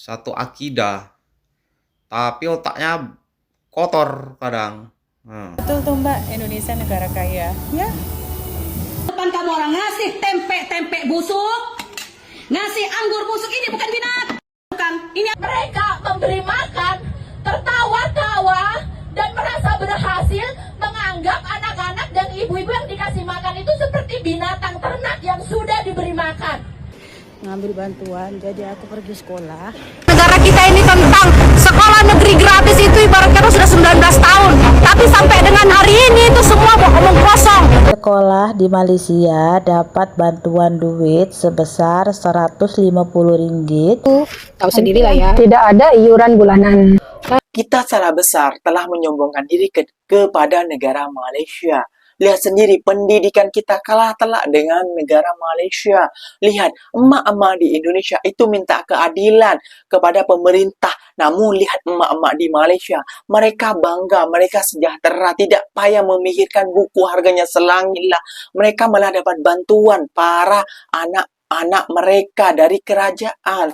satu akidah, tapi otaknya kotor kadang. Betul tuh Mbak, Indonesia negara kaya. Ya. Depan kamu orang ngasih tempe busuk, ngasih anggur busuk, ini bukan binatang. Bukan, ini mereka memberi makan, tertawa-tawa dan merasa berhasil menganggap anak-anak dan ibu-ibu yang dikasih makan itu seperti binatang ternak yang sudah diberi makan. Ngambil bantuan, jadi aku pergi sekolah. Negara kita ini tentang sekolah negeri gratis itu ibarat kata sudah 19 tahun. Tapi sampai dengan hari ini itu semua omong kosong. Sekolah di Malaysia dapat bantuan duit sebesar Rp150. Tahu sendirilah ya. Tidak ada iuran bulanan. Kita salah besar telah menyombongkan diri kepada negara Malaysia. Lihat sendiri, pendidikan kita kalah telak dengan negara Malaysia. Lihat, emak-emak di Indonesia itu minta keadilan kepada pemerintah. Namun lihat emak-emak di Malaysia, mereka bangga, mereka sejahtera, tidak payah memikirkan buku harganya selangit lah. Mereka malah dapat bantuan para anak-anak mereka dari kerajaan.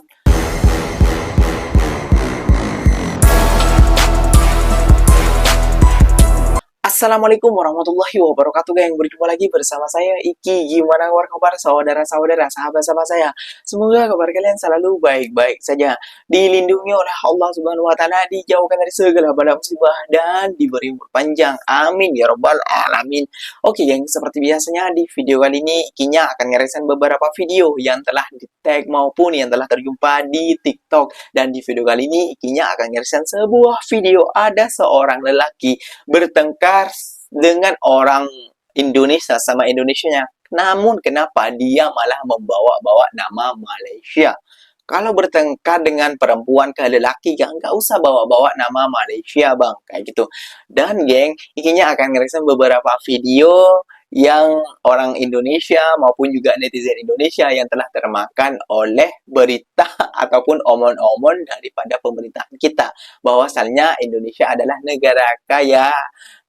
Assalamualaikum warahmatullahi wabarakatuh, geng. Berjumpa lagi bersama saya Iki. Gimana kabar saudara-saudara, sahabat-sahabat saya? Semoga kabar kalian selalu baik-baik saja, dilindungi oleh Allah Subhanahu wa taala, dijauhkan dari segala bala musibah dan diberi umur panjang. Amin ya rabbal alamin. Oke, geng, seperti biasanya di video kali ini Ikinya akan ngeresain beberapa video yang telah di-tag maupun yang telah terjumpa di TikTok. Dan di video kali ini Ikinya akan ngeresain sebuah video ada seorang lelaki bertengkar dengan orang Indonesia sama Indonesianya. Namun kenapa dia malah membawa-bawa nama Malaysia? Kalau bertengkar dengan perempuan ke lelaki, ya nggak usah bawa-bawa nama Malaysia, bang. Kayak gitu. Dan geng, Ikinya akan ngeresain beberapa video yang orang Indonesia maupun juga netizen Indonesia yang telah termakan oleh berita ataupun omon-omon daripada pemerintahan kita, bahwasannya Indonesia adalah negara kaya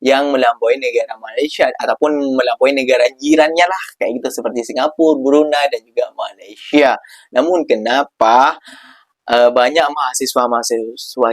yang melampaui negara Malaysia ataupun melampaui negara jirannya lah, kayak gitu, seperti Singapura, Brunei dan juga Malaysia. Namun kenapa banyak mahasiswa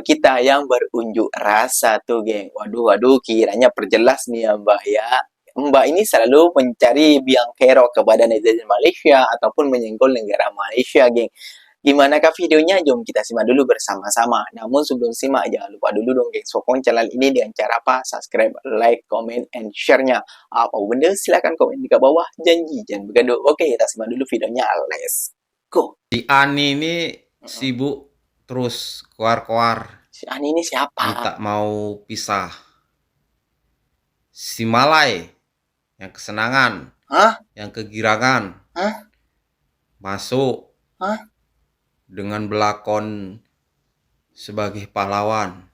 kita yang berunjuk rasa tuh, geng? Waduh, kiranya perjelas nih ya, Mbak ya. Mbak ini selalu mencari biang kerok kepada netizen Malaysia ataupun menyenggol negara Malaysia, geng. Gimanakah videonya? Jom kita simak dulu bersama-sama. Namun sebelum simak, jangan lupa dulu dong, geng, sokong channel ini dengan cara apa? Subscribe, like, comment, and share-nya. Apa benda? Silahkan komen di bawah. Janji, jangan bergaduh. Oke, kita simak dulu videonya. Let's go. Si Ani ini sibuk terus keluar-keluar, Si Ani ini siapa? minta mau pisah. Si Malai yang kesenangan, Hah? yang kegirangan, Hah? masuk Hah? dengan belakon sebagai pahlawan.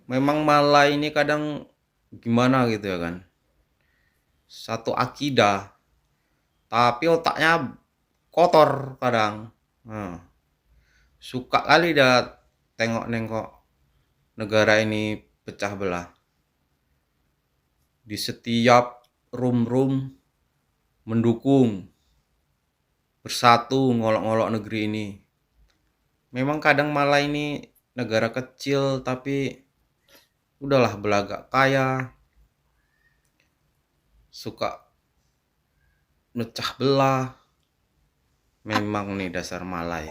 Memang Malai ini kadang gimana gitu ya kan, satu akidah, tapi otaknya kotor kadang. Suka kali dah tengok-nengok negara ini pecah belah. Di setiap room mendukung, bersatu ngolok-ngolok negeri ini. Memang kadang malah ini negara kecil tapi udahlah belagak kaya, suka mecah belah. Memang nih dasar Malai.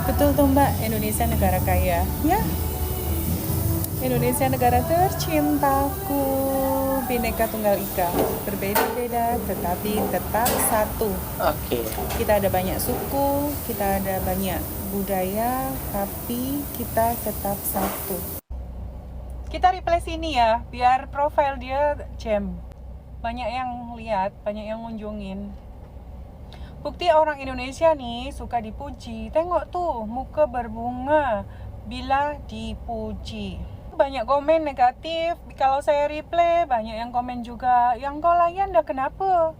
Betul tuh Mbak, Indonesia negara kaya. Ya. Indonesia negara tercintaku, Bhinneka Tunggal Ika, berbeda-beda tetapi tetap satu. Oke. Kita ada banyak suku, kita ada banyak budaya, tapi kita tetap satu. Kita replay sini ya, biar profil dia jam. Banyak yang lihat, banyak yang ngunjungin. Bukti orang Indonesia nih suka dipuji. Tengok tuh, muka berbunga bila dipuji. Banyak komen negatif. Kalau saya replay, banyak yang komen juga, yang kau layan dah kenapa?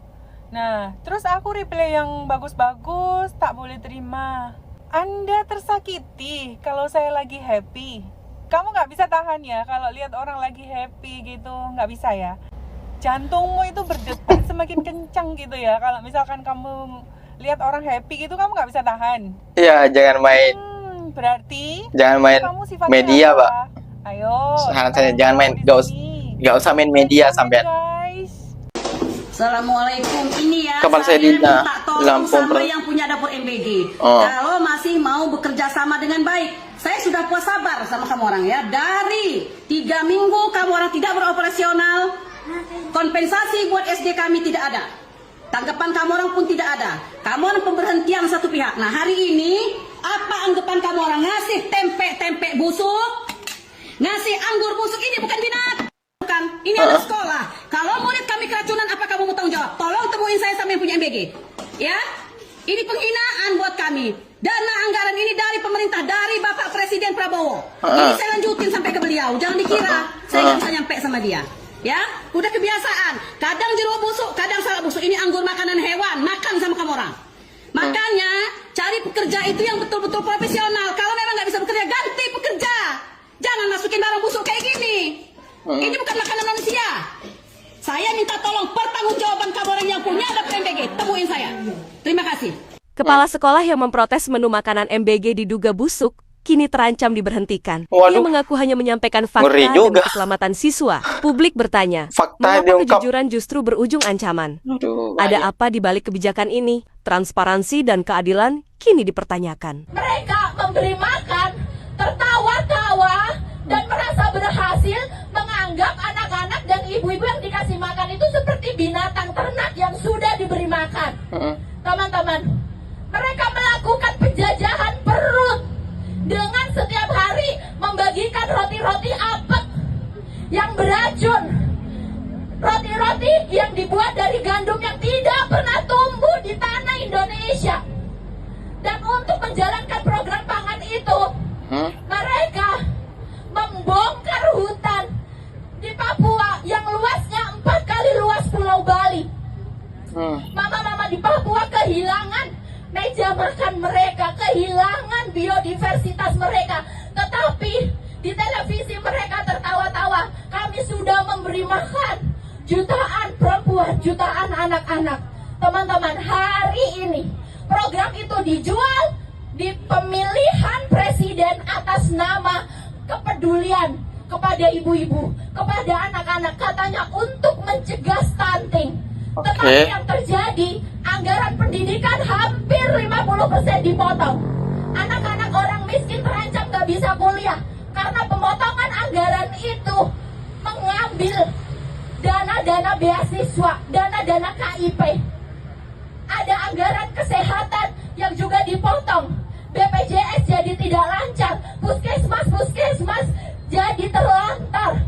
Nah, terus aku replay yang bagus-bagus, tak boleh terima. Anda tersakiti kalau saya lagi happy. Kamu gak bisa tahan ya kalau lihat orang lagi happy gitu, gak bisa ya. Jantungmu itu berdetak semakin kencang gitu ya kalau misalkan kamu lihat orang happy gitu kamu nggak bisa tahan. Iya, jangan main Berarti kamu sifatnya media, apa? Pak. Ayo. Saran saya jangan main, gak usah main media sampean. Guys. Assalamualaikum, ini ya Kapan saya minta di tolong Lampung, sama Bro? yang punya dapur MBG. Oh. Kalau masih mau bekerja sama dengan baik, saya sudah puas sabar sama kamu orang ya. Dari 3 minggu kamu orang tidak beroperasional, kompensasi buat SD kami tidak ada. Tanggapan kamu orang pun tidak ada. Kamu orang pemberhentian satu pihak. Nah hari ini, apa anggapan kamu orang ngasih tempe busuk? Ngasih anggur busuk ini bukan binatang. Bukan, ini anak sekolah. Kalau murid kami keracunan, apa kamu mau tanggung jawab? Tolong temuin saya sama yang punya MBG. Ya, ini penghinaan buat kami. Dana anggaran ini dari pemerintah, dari Bapak Presiden Prabowo. Ini saya lanjutin sampai ke beliau. Jangan dikira saya nggak bisa nyampe sama dia. Ya, udah kebiasaan. Kadang jeruk busuk, kadang salak busuk. Ini anggur makanan hewan, makan sama kamu orang. Makanya cari pekerja itu yang betul-betul profesional. Kalau memang nggak bisa bekerja, ganti pekerja. Jangan masukin barang busuk kayak gini. Ini bukan makanan manusia. Saya minta tolong pertanggungjawaban kamu orang yang punya dapur MBG. Temuin saya. Terima kasih. Kepala sekolah yang memprotes menu makanan MBG diduga busuk kini terancam diberhentikan. Waduh. Ia mengaku hanya menyampaikan fakta Ngeri demi juga. keselamatan siswa. Publik bertanya, Fakta mengapa diungkap. kejujuran justru berujung ancaman? Aduh, Ada apa di balik kebijakan ini? Transparansi dan keadilan kini dipertanyakan. Mereka memberi makan, tertawa-tawa, dan merasa berhasil menganggap anak-anak dan ibu-ibu yang dikasih makan itu seperti binatang ternak yang sudah diberi makan. Teman-teman, mereka melakukan penjajahan perut dengan setiap hari membagikan roti-roti apek yang beracun, roti-roti yang dibuat dari gandum yang tidak pernah tumbuh di tanah Indonesia. Dan untuk menjalankan program pangan itu, mereka membongkar hutan di Papua yang luasnya 4 kali luas Pulau Bali. Mama-mama di Papua kehilangan meja makan mereka, kehilangan biodiversitas mereka. Tetapi di televisi mereka tertawa-tawa. Kami sudah memberi makan jutaan perempuan, jutaan anak-anak. Teman-teman, hari ini program itu dijual di pemilihan presiden atas nama kepedulian kepada ibu-ibu, kepada anak-anak, katanya untuk mencegah stunting. Tetapi yang terjadi, anggaran pendidikan hampir 50% dipotong. Anak-anak orang miskin terancam gak bisa kuliah karena pemotongan anggaran itu mengambil dana-dana beasiswa, dana-dana KIP. Ada anggaran kesehatan yang juga dipotong. BPJS jadi tidak lancar, puskesmas jadi terlantar.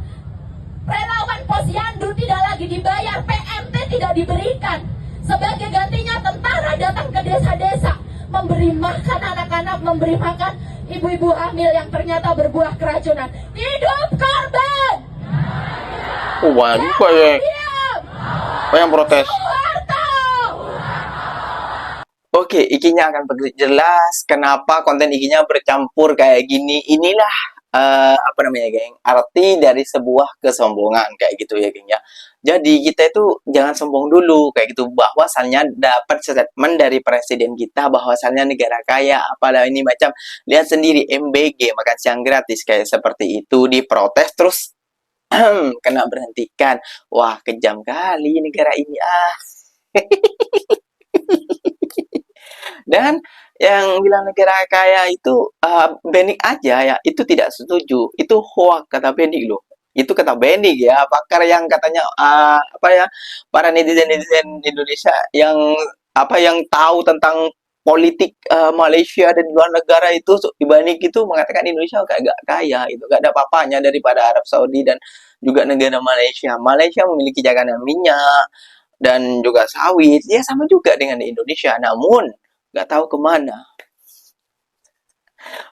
Relawan posyandu tidak lagi dibayar, PMT tidak diberikan. Sebagai gantinya tentara datang ke desa-desa memberi makan anak-anak, memberi makan ibu-ibu hamil yang ternyata berbuah keracunan. Hidup korban! waduh, apa yang protes? Oke, IG-nya akan jelas kenapa konten IG-nya bercampur kayak gini. Inilah apa namanya, geng? Arti dari sebuah kesombongan kayak gitu ya, geng ya. Jadi kita itu jangan sombong dulu kayak gitu, bahwasannya dapat statement dari presiden kita bahwasannya negara kaya, apalah ini macam. Lihat sendiri MBG makan siang gratis kayak seperti itu, diprotes terus kena berhentikan. Wah, kejam kali negara ini Dan yang bilang negara kaya itu Benik aja ya, itu tidak setuju. Itu hoax kata Benik loh. Itu kata Benik ya, pakar yang katanya para netizen Indonesia yang yang tahu tentang politik Malaysia dan luar negara itu, Benik itu mengatakan Indonesia gak kaya, itu gak ada apa-apanya daripada Arab Saudi dan juga negara Malaysia. Malaysia memiliki cadangan minyak dan juga sawit, ya sama juga dengan di Indonesia, namun nggak tahu kemana.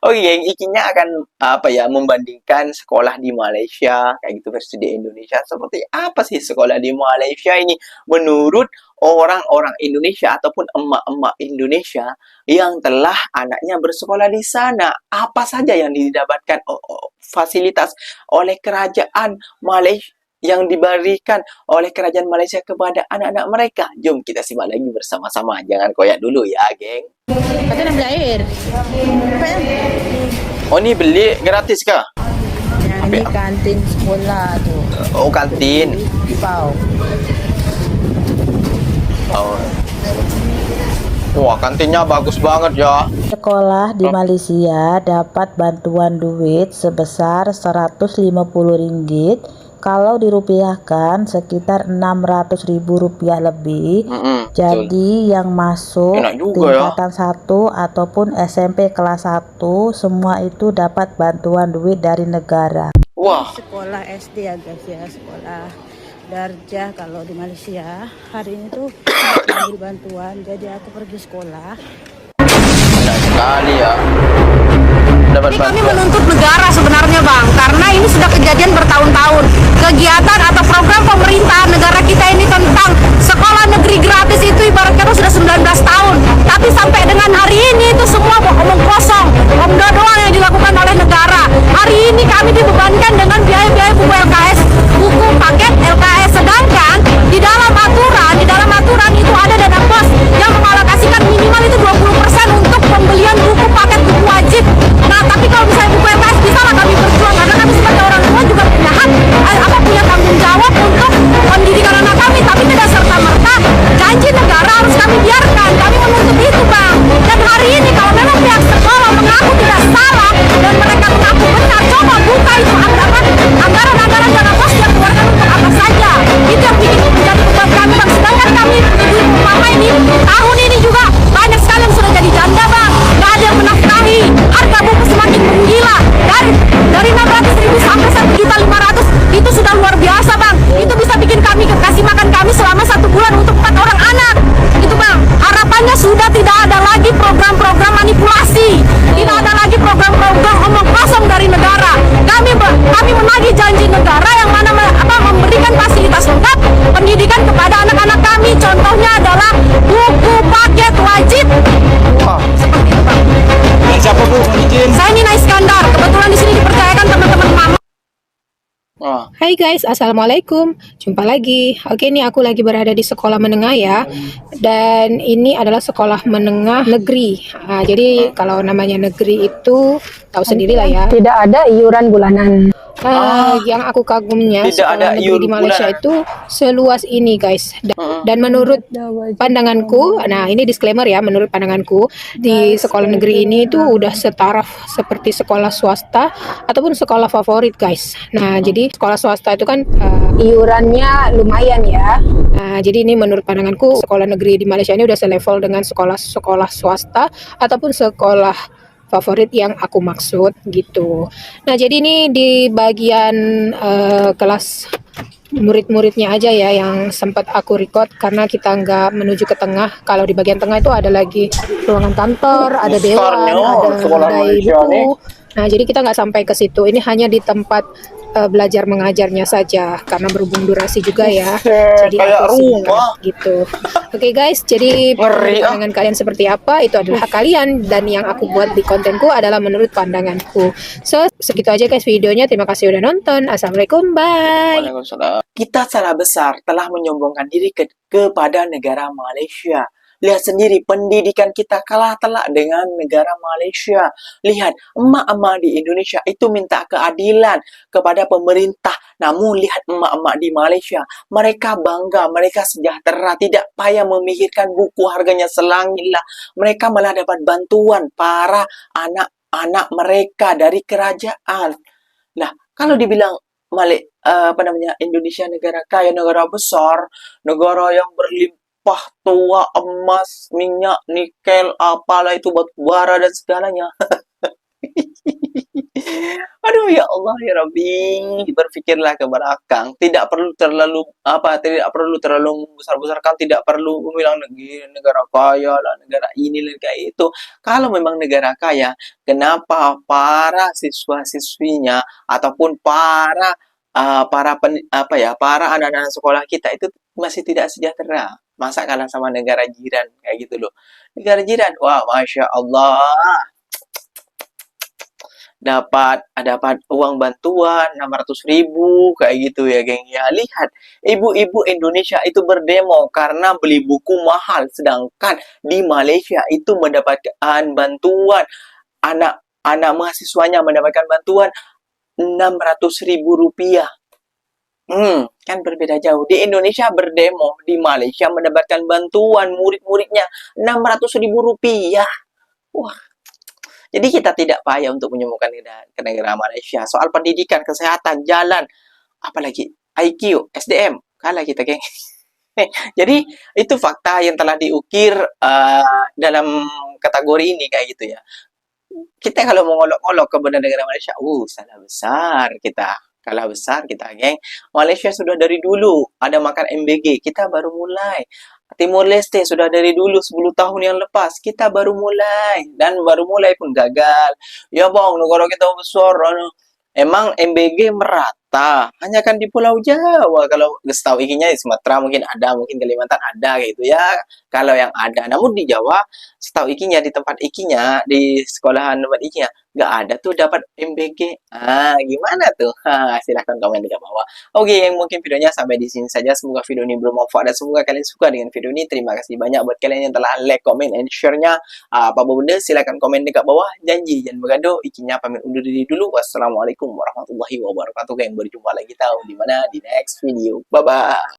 Oke, geng, ikinya akan membandingkan sekolah di Malaysia kayak gitu versi di Indonesia. Seperti apa sih sekolah di Malaysia ini menurut orang-orang Indonesia ataupun emak-emak Indonesia yang telah anaknya bersekolah di sana? Apa saja yang didapatkan fasilitas oleh kerajaan Malaysia yang diberikan oleh kerajaan Malaysia kepada anak-anak mereka. Jom kita simak lagi bersama-sama. Jangan koyak dulu ya, geng. Kata nak beli air. Oh, ni beli gratis kah? Yang ini kantin sekolah tu. Oh, kantin. Pau. Oh. Wah, kantinnya bagus banget ya. Sekolah di Malaysia dapat bantuan duit sebesar Rp150. Kalau dirupiahkan sekitar Rp600.000 lebih. Betul. Jadi yang masuk Enak juga ya. tingkatan 1 ataupun SMP kelas 1 semua itu dapat bantuan duit dari negara. Wah, Sekolah SD ya guys ya, sekolah Darjah kalau di Malaysia. Hari ini tuh ambil bantuan, jadi aku pergi sekolah. enak sekali ya. Dapat Kami bantuan. menuntut negara sebenarnya Bang, karena ini sudah kejadian bertahun-tahun. Kegiatan atau program pemerintah negara kita ini tentang sekolah negeri gratis itu ibarat kata sudah 19 tahun. Tapi sampai dengan hari ini itu semua omong kosong, omong doang yang dilakukan oleh negara. Hari ini kami dibebankan dengan biaya-biaya buku LKS, buku paket LKS. Sedangkan di dalam aturan itu ada dana pos yang mengalokasikan minimal itu 20% untuk pembelian buku paket buku wajib. Nah, tapi kalau misalnya buku LKS bisa lah kami berjuang karena kami sebagai orang tua juga punya hak, punya tanggung jawab untuk pendidikan anak kami. Tapi tidak serta merta janji negara harus kami biarkan. Kami menuntut itu Bang. Dan hari ini kalau memang pihak sekolah mengaku tidak salah dan mereka mengaku benar, coba buka itu anggaran dana pos yang keluarkan untuk apa saja. Itu yang bikin menjadi beban kami Bang. Sedangkan kami ibu-ibu mama ini tahun ini juga banyak sekali yang sudah jadi janda Bang. Gak ada yang menafkahi. Harga buku semakin menggila. Dari 600.000 sampai 1.500.000 itu sudah luar biasa Bang. Itu bisa bikin kami kasih makan kami selama 1 bulan untuk 4 orang anak. Itu Bang. Harapannya sudah tidak ada lagi program-program manipulasi. Tidak ada lagi program-program omong kosong dari negara. Kami menagih janji negara yang mana memberikan fasilitas lengkap pendidikan kepada anak-anak kami. Contohnya adalah buku paket wajib. Wah. Seperti itu Bang. Dan siapa Bu? Mohon izin. Saya Nina Iskandar. Kebetulan di sini dipercayakan teman-teman mama. Wah. Hai guys, Assalamualaikum. Jumpa lagi. Oke, ini aku lagi berada di sekolah menengah ya. Dan ini adalah sekolah menengah negeri. Nah, jadi kalau namanya negeri itu tahu sendiri lah ya. Tidak ada iuran bulanan. Yang aku kagumnya Tidak sekolah ada negeri iuran di Malaysia bulanan. itu seluas ini guys. Dan menurut pandanganku, nah ini disclaimer ya, menurut pandanganku di sekolah negeri ini itu udah setaraf seperti sekolah swasta ataupun sekolah favorit guys. Nah jadi sekolah swasta itu kan iurannya lumayan ya. Nah jadi ini menurut pandanganku sekolah negeri di Malaysia ini udah selevel dengan sekolah-sekolah swasta ataupun sekolah favorit yang aku maksud gitu. Nah jadi ini di bagian kelas murid-muridnya aja ya yang sempat aku record karena kita nggak menuju ke tengah. Kalau di bagian tengah itu ada lagi ruangan kantor, ada dewan, ada sekolah kedai Malaysia nih. buku. Nah jadi kita nggak sampai ke situ. Ini hanya di tempat belajar mengajarnya saja karena berhubung durasi juga ya. Jadi kayak aku singkat rumah. gitu. Oke guys, jadi Ngeri, ah. pandangan kalian seperti apa itu adalah hak kalian dan yang aku buat di kontenku adalah menurut pandanganku. So segitu aja guys videonya. Terima kasih udah nonton. Assalamualaikum, bye. Waalaikumsalam. Kita salah besar telah menyombongkan diri kepada negara Malaysia. Lihat sendiri, pendidikan kita kalah telak dengan negara Malaysia. Lihat, emak-emak di Indonesia itu minta keadilan kepada pemerintah. Namun lihat emak-emak di Malaysia, mereka bangga, mereka sejahtera, tidak payah memikirkan buku harganya selangit lah. Mereka malah dapat bantuan para anak-anak mereka dari kerajaan. Nah, kalau dibilang Indonesia negara kaya, negara besar, negara yang berlimpah tua, emas, minyak, nikel, apalah itu batu bara dan segalanya. Aduh ya Allah ya Rabbi, berpikirlah ke belakang. Tidak perlu terlalu membesar-besarkan, tidak perlu bilang negara kaya lah, negara ini lah kayak itu. Kalau memang negara kaya, kenapa para siswa-siswinya ataupun para anak-anak sekolah kita itu masih tidak sejahtera? Masa kalah sama negara jiran kayak gitu loh. Negara jiran, wah masya Allah. dapat uang bantuan 600.000 kayak gitu ya, geng. Ya, lihat ibu-ibu Indonesia itu berdemo karena beli buku mahal, sedangkan di Malaysia itu mendapatkan bantuan, anak mahasiswanya mendapatkan bantuan 600.000 rupiah. Kan berbeda jauh. Di Indonesia berdemo, di Malaysia mendapatkan bantuan murid-muridnya 600.000 rupiah. Wah, jadi kita tidak payah untuk menyembuhkan ke negara Malaysia. Soal pendidikan, kesehatan, jalan, apalagi IQ, SDM, kalah kita, geng. Jadi itu fakta yang telah diukir dalam kategori ini kayak gitu ya. Kita kalau mau ngolok-ngolok ke negara Malaysia, salah besar kita. Kalah besar kita, geng. Malaysia sudah dari dulu ada makan MBG, kita baru mulai. Timur Leste sudah dari dulu 10 tahun yang lepas, kita baru mulai. Dan baru mulai pun gagal. Ya bang, negara kita besar. Emang MBG merata, hanya kan di Pulau Jawa. Kalau setahu ikinya di Sumatera mungkin ada, mungkin Kalimantan ada gitu ya. Kalau yang ada, namun di Jawa setahu ikinya di tempat ikinya di sekolahan tempat ikinya nggak ada tuh dapat MBG. Gimana tuh? Silahkan komen di bawah. Oke, yang mungkin videonya sampai di sini saja. Semoga video ini bermanfaat dan semoga kalian suka dengan video ini. Terima kasih banyak buat kalian yang telah like, comment, and share-nya. Apa benda silahkan komen di bawah. Janji jangan bergaduh. Ikinya pamit undur diri dulu. Wassalamualaikum warahmatullahi wabarakatuh. Yang berjumpa lagi tahu di mana di next video. Bye bye.